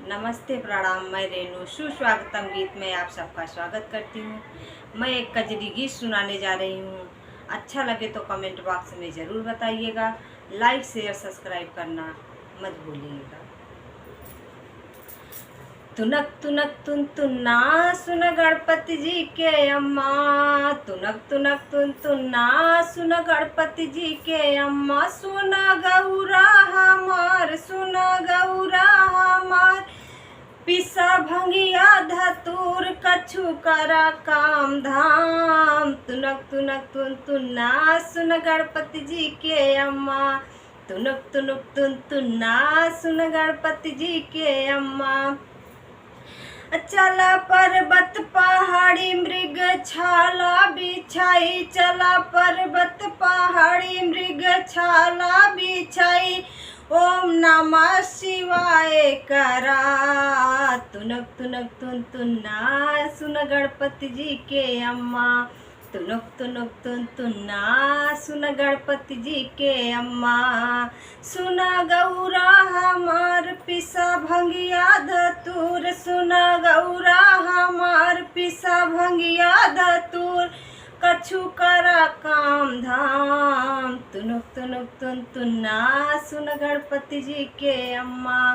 नमस्ते प्रणाम। मैं रेणु सुस्वागतम गीत में आप सबका स्वागत करती हूँ। मैं एक कजरी गीत सुनाने जा रही हूँ। अच्छा लगे तो कमेंट बॉक्स में ज़रूर बताइएगा। लाइक शेयर सब्सक्राइब करना मत भूलिएगा। तुनक तुनक तुन तुन्ना सुन गणपति जी के अम्मा, तुनक तुनक तुन तुन्ना सुन गणपति जी के अम्मा। सुन गौरा हमार, सुन गौरा हमार, पिसा भंगिया धतूर कछु करा काम धाम। तुनक तुनक तुन तुन्ना सुन गणपति जी के अम्मा, तुनक तुनक तुन तुन्ना सुन गणपति जी के अम्मा। चला पर्वत पहाड़ी मृग छाला बिछाई, चला पर्वत पहाड़ी मृग छाला बिछाई, ओम नमः शिवाय करा। तुनक तुनक तुन तुन्ना सुन गणपति जी के अम्मा, तुनक तुनक तुन तुन्ना सुन गणपति जी के अम्मा। सुना गौरा हमार पिसा भंगिया धतूर, सुना गौरा हमार पिसा भंगिया धतूर कछु करा काम धाम। तुनक तुनक तुन तुन्ना सुन गणपति जी के अम्मा,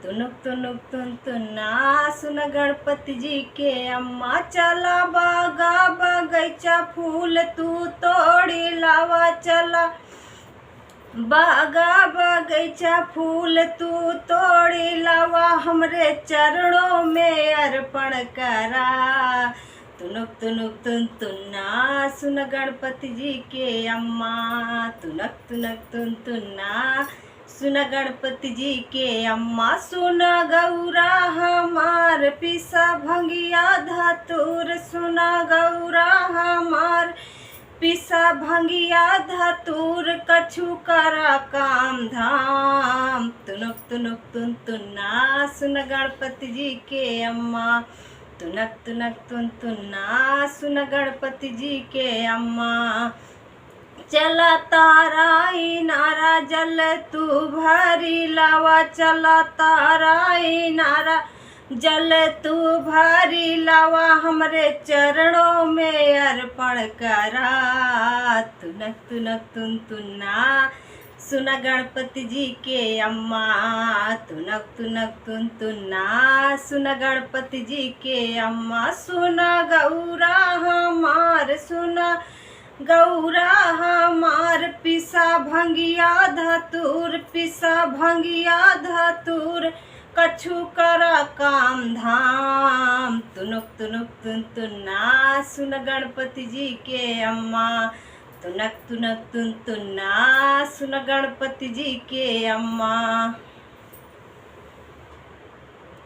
तुनक तुनक तुन तुन्ना सुन गणपति जी के अम्मा। चला बागा बगैचा फूल तू तोड़ी लावा, चला बागा बगैचा फूल तू तोड़ी लावा, हमरे चरणों में अर्पण करा। तुनक तुनक तुन तुन्ना सुन गणपति जी के अम्मा, तुनक तुनक तुन तुन्ना सुन गणपति जी के अम्मा। सुना गौरा हमार पिसा भंगिया धतूर, सुना गौरा हमार पिसा भंगिया धतूर कछु करा काम धाम। तुनक तुनक तुन तुन्ना सुन गणपति जी के अम्मा, तुनक तुनक तुन तुन्ना सुन गणपति जी के अम्मा। चला ताराई नारा जल तू भरी लावा, चला ताराई नारा जल तू भरी लावा, हमरे चरणों में अर्पण करा। तुनक तुनक तुन तुन्ना सुन गणपति जी के अम्मा, तुनक तुनक तुन तुन्ना सुन गणपति जी के अम्मा। सुना गौरा हमार, सुना गौरा हमार पिसा भंगिया धतूर, पिसा भंगिया धतूर कछु करा काम धाम। तुनक तुनक तुन तुन्ना सुन गणपति जी के अम्मा, तुनक तुनक तुन तुन्ना सुन गणपति जी के अम्मा।